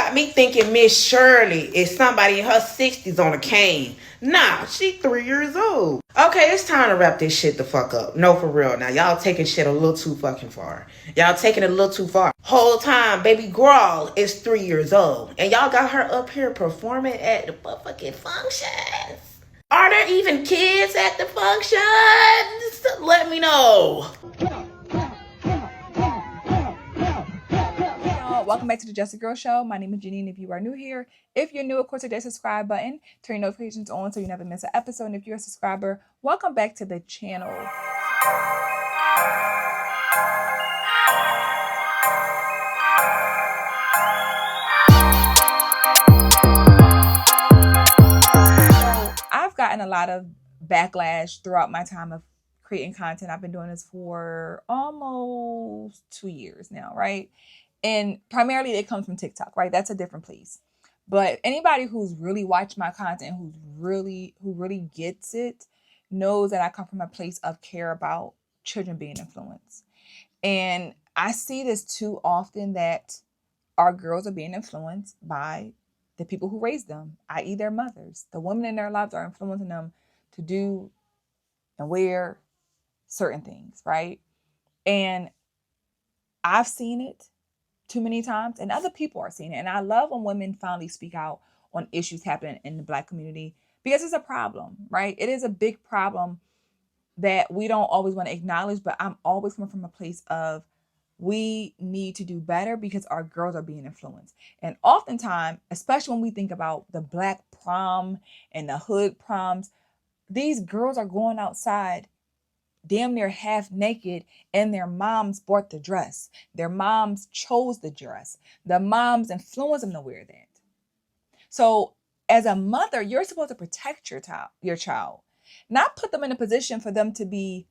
got me thinking Miss Shirley is somebody in her 60s on a cane. Nah, she 3 years old. Okay, it's time to wrap this shit the fuck up. No, for real. Now, y'all taking shit a little too fucking far. Y'all taking it a little too far. Whole time, baby girl is 3 years old. And y'all got her up here performing at the fucking functions. Are there even kids at the functions? Let me know. Welcome back to the Just a Girl Show. My name is Jenny, and if you are new here, if you're new, of course, hit that subscribe button, turn your notifications on so you never miss an episode. And if you're a subscriber, welcome back to the channel. So I've gotten a lot of backlash throughout my time of creating content. I've been doing this for almost 2 years now, right? And primarily it comes from TikTok, right? That's a different place. But anybody who's really watched my content, who really gets it, knows that I come from a place of care about children being influenced. And I see this too often, that our girls are being influenced by the people who raised them, i.e. their mothers. The women in their lives are influencing them to do and wear certain things, right? And I've seen it too many times, and other people are seeing it. And I love when women finally speak out on issues happening in the Black community, because it's a problem, right? It is a big problem that we don't always want to acknowledge, but I'm always coming from a place of we need to do better because our girls are being influenced. And oftentimes, especially when we think about the Black prom and the hood proms, these girls are going outside damn near half naked, and their moms bought the dress. Their moms chose the dress. The moms influenced them to wear that. So as a mother, you're supposed to protect your child, not put them in a position for them to be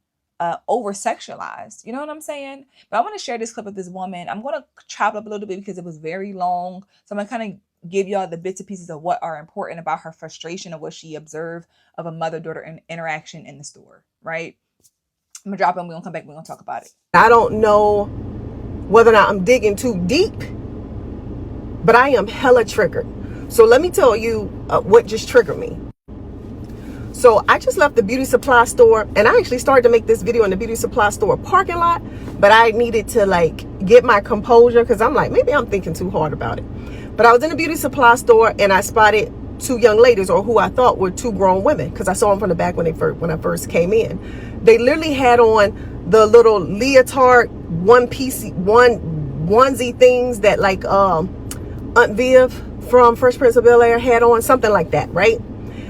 over-sexualized. You know what I'm saying? But I want to share this clip of this woman. I'm going to chop it up a little bit because it was very long. So I'm going to kind of give y'all the bits and pieces of what are important about her frustration of what she observed of a mother-daughter interaction in the store, right? I'm gonna drop it and we're gonna come back and we're gonna talk about it. I don't know whether or not I'm digging too deep, but I am hella triggered. So let me tell you what just triggered me. So I just left the beauty supply store, and I actually started to make this video in the beauty supply store parking lot, but I needed to get my composure because I'm like, maybe I'm thinking too hard about it. But I was in the beauty supply store and I spotted two young ladies, or who I thought were two grown women, because I saw them from the back when I first came in. They literally had on the little leotard onesie things that Aunt Viv from Fresh Prince of Bel-Air had on, something like that, right?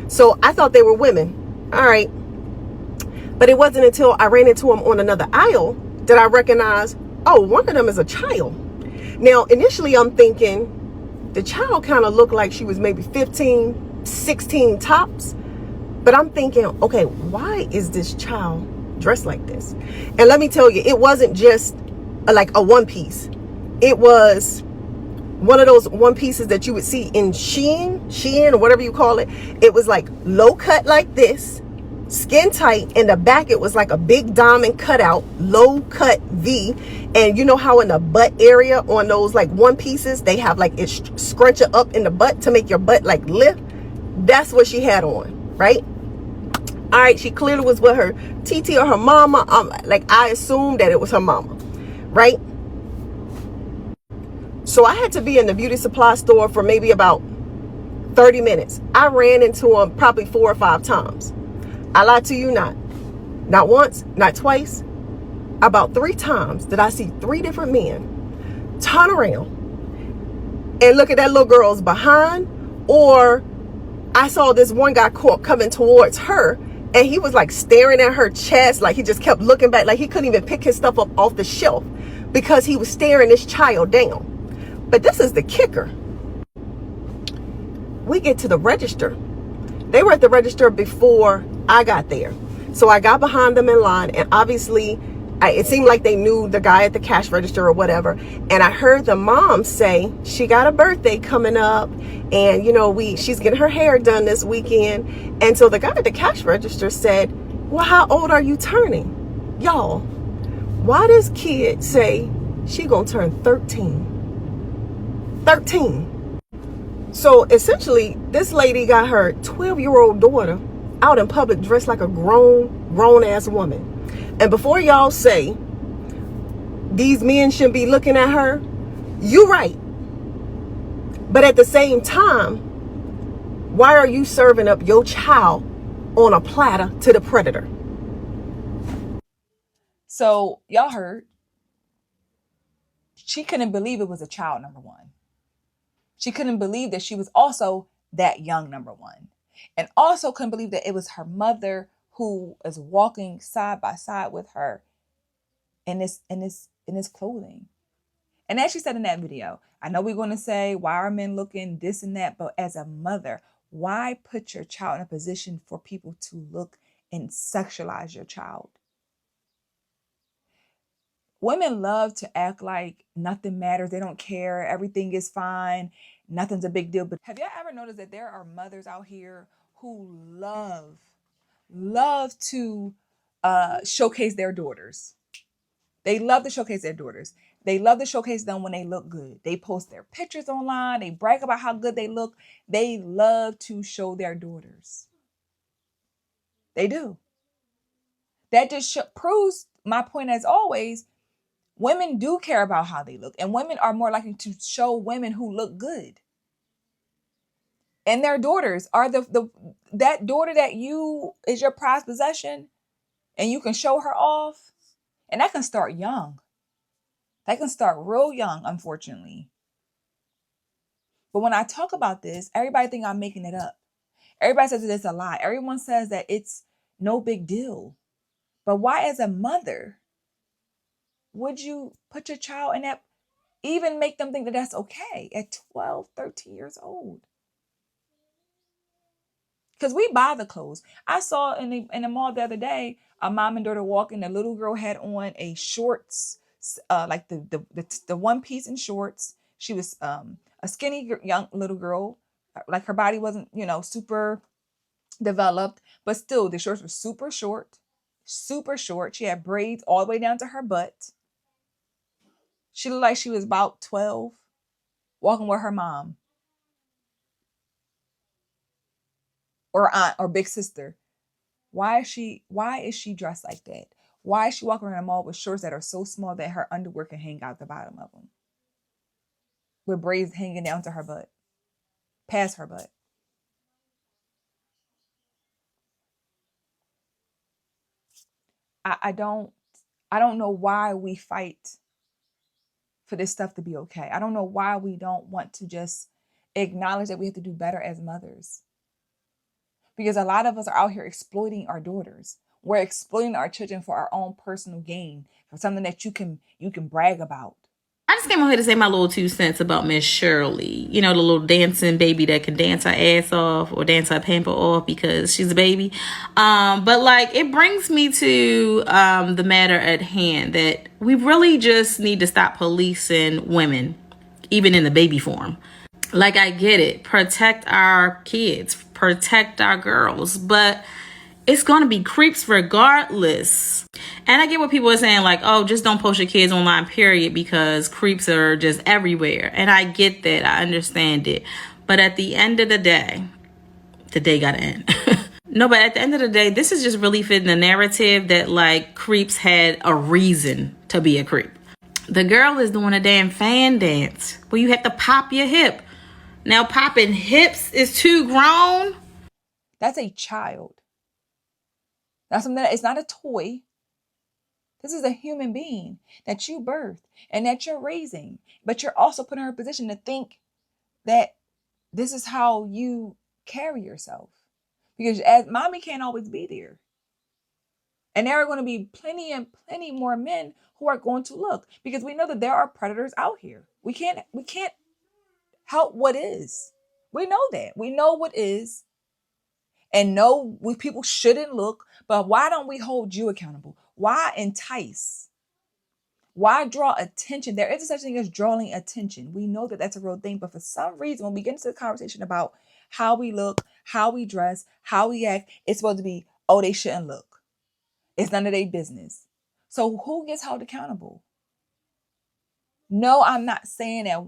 So I thought they were women. All right. But it wasn't until I ran into them on another aisle that I recognized, oh, one of them is a child. Now, initially I'm thinking the child kind of looked like she was maybe 15, 16 tops. But I'm thinking, okay, why is this child dressed like this? And let me tell you, it wasn't just like a one piece. It was one of those one pieces that you would see in Shein or whatever you call it. It was like low cut like this, skin tight. In the back, it was like a big diamond cutout, low cut V. And you know how in the butt area on those one pieces, they have it scrunch it up in the butt to make your butt lift. That's what she had on, right? All right, she clearly was with her TT or her mama. I assumed that it was her mama, right? So I had to be in the beauty supply store for maybe about 30 minutes. I ran into them probably 4 or 5 times. I lied to you not. Not once, not twice. About 3 times did I see 3 different men turn around and look at that little girl's behind, or I saw this one guy coming towards her, and he was staring at her chest, he just kept looking back, he couldn't even pick his stuff up off the shelf because he was staring this child down. But this is the kicker. We get to the register. They were at the register before I got there. So I got behind them in line, and obviously it seemed like they knew the guy at the cash register or whatever. And I heard the mom say she got a birthday coming up, and she's getting her hair done this weekend. And so the guy at the cash register said, well, how old are you turning? Y'all, why does kid say she gonna turn 13? 13. So essentially, this lady got her 12-year-old daughter out in public dressed like a grown ass woman. And before y'all say these men shouldn't be looking at her, you right. But at the same time, why are you serving up your child on a platter to the predator? So y'all heard, she couldn't believe it was a child, number one. She couldn't believe that she was also that young, number one. And also couldn't believe that it was her mother who is walking side by side with her in this clothing. And as she said in that video, I know we're going to say, why are men looking this and that? But as a mother, why put your child in a position for people to look and sexualize your child? Women love to act like nothing matters. They don't care. Everything is fine. Nothing's a big deal. But have y'all ever noticed that there are mothers out here who love to showcase their daughters? They love to showcase their daughters. They love to showcase them when they look good. They post their pictures online. They brag about how good they look. They love to show their daughters. They do. That just proves my point, as always. Women do care about how they look, and women are more likely to show women who look good. And their daughters are that daughter that you is your prized possession, and you can show her off. And that can start young. That can start real young, unfortunately. But when I talk about this, everybody think I'm making it up. Everybody says that it's a lie. Everyone says that it's no big deal. But why, as a mother, would you put your child in that, even make them think that that's okay at 12, 13 years old? Because we buy the clothes. I saw in the mall the other day, a mom and daughter walking. The little girl had on a shorts, like the one piece in shorts. She was a skinny young little girl, like her body wasn't super developed, but still the shorts were super short, super short. She had braids all the way down to her butt. She looked like she was about 12, walking with her mom or aunt or big sister. Why is she dressed like that? Why is she walking around the mall with shorts that are so small that her underwear can hang out the bottom of them, with braids hanging down to her butt, past her butt? I don't know why we fight for this stuff to be okay. I don't know why we don't want to just acknowledge that we have to do better as mothers. Because a lot of us are out here exploiting our daughters. We're exploiting our children for our own personal gain, for something that you can brag about. I just came over here to say my little 2 cents about Miss Shirley. You know, the little dancing baby that can dance her ass off or dance her pamper off because she's a baby. But like, it brings me to the matter at hand that we really just need to stop policing women, even in the baby form. Like, I get it. Protect our kids, protect our girls, but it's going to be creeps regardless. And I get what people are saying, like, oh, just don't post your kids online, period, because creeps are just everywhere. And I get that. I understand it. But at the end of the day got to end. No, but at the end of the day, this is just really fitting the narrative that, like, creeps had a reason to be a creep. The girl is doing a damn fan dance where you have to pop your hip. Now, popping hips is too grown. That's a child. That's something that it's not a toy. This is a human being that you birthed and that you're raising. But you're also putting her in a position to think that this is how you carry yourself. Because as mommy can't always be there. And there are going to be plenty and plenty more men who are going to look, because we know that there are predators out here. We can't help what is. We know that. We know what is. And know people shouldn't look, but why don't we hold you accountable? Why entice? Why draw attention? There is a such thing as drawing attention. We know that that's a real thing, but for some reason, when we get into the conversation about how we look, how we dress, how we act, it's supposed to be, oh, they shouldn't look. It's none of their business. So who gets held accountable? No, I'm not saying that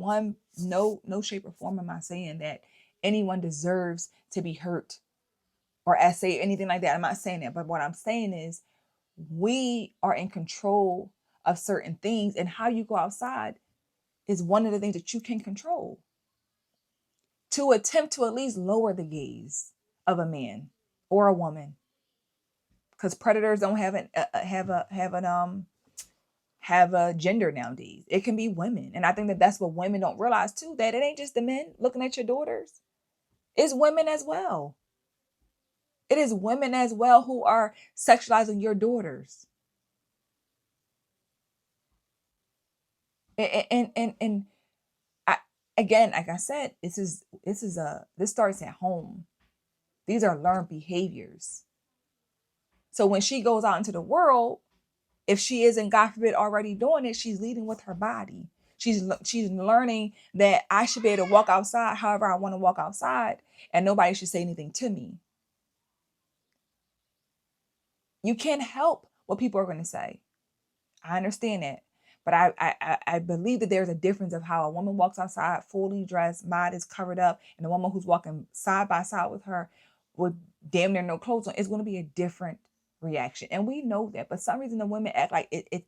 no shape or form am I saying that anyone deserves to be hurt or say anything like that. I'm not saying that, but what I'm saying is we are in control of certain things, and how you go outside is one of the things that you can control. To attempt to at least lower the gaze of a man or a woman, because predators don't have a gender nowadays. It can be women, and I think that that's what women don't realize too. That it ain't just the men looking at your daughters; it's women as well. It is women as well who are sexualizing your daughters. And I, again, like I said, this starts at home. These are learned behaviors. So when she goes out into the world, if she isn't, God forbid, already doing it, she's leading with her body. She's learning that I should be able to walk outside however I want to walk outside, and nobody should say anything to me. You can't help what people are going to say. I understand that. But I believe that there's a difference of how a woman walks outside fully dressed, mind is covered up, and a woman who's walking side by side with her with damn near no clothes on, it's going to be a different reaction. And we know that. But for some reason the women act like it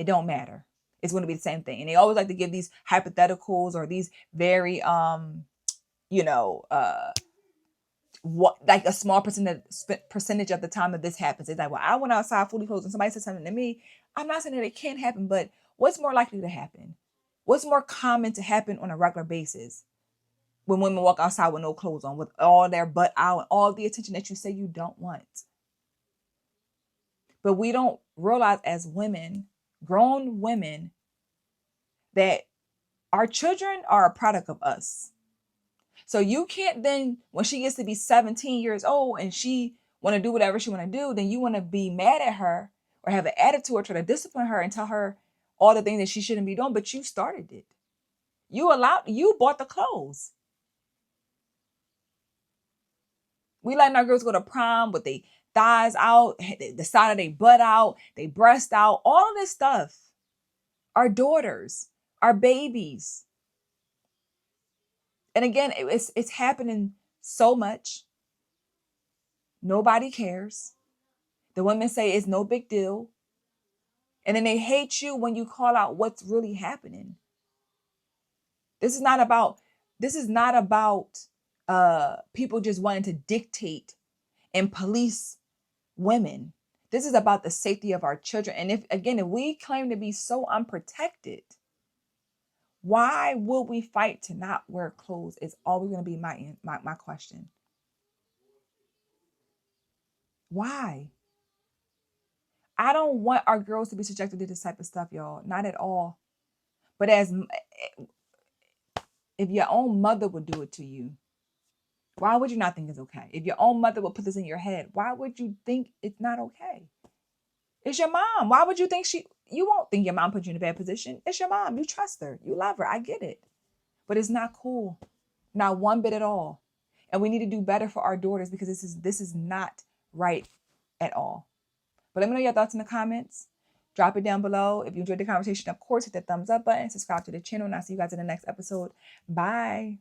don't matter. It's going to be the same thing. And they always like to give these hypotheticals or these very what, like a small percentage of the time that this happens. It's like, well, I went outside fully clothed and somebody said something to me. I'm not saying that it can't happen, but what's more likely to happen? What's more common to happen on a regular basis when women walk outside with no clothes on, with all their butt out and all the attention that you say you don't want? But we don't realize as women, grown women, that our children are a product of us. So you can't then, when she gets to be 17 years old and she want to do whatever she want to do, then you want to be mad at her or have an attitude or try to discipline her and tell her all the things that she shouldn't be doing. But you started it. You bought the clothes. We letting our girls go to prom with their thighs out, the side of their butt out, their breast out, all of this stuff. Our daughters, our babies. And again, it's happening so much. Nobody cares. The women say it's no big deal. And then they hate you when you call out what's really happening. This is not about people just wanting to dictate and police women. This is about the safety of our children. And if we claim to be so unprotected, why would we fight to not wear clothes? Is always going to be my question. Why? I don't want our girls to be subjected to this type of stuff, y'all. Not at all. But if your own mother would do it to you, why would you not think it's okay? If your own mother would put this in your head, why would you think it's not okay? It's your mom. Why would you think you won't think your mom put you in a bad position? It's your mom. You trust her. You love her. I get it. But it's not cool. Not one bit at all. And we need to do better for our daughters because this is not right at all. But let me know your thoughts in the comments. Drop it down below. If you enjoyed the conversation, of course, hit the thumbs up button, subscribe to the channel, and I'll see you guys in the next episode. Bye.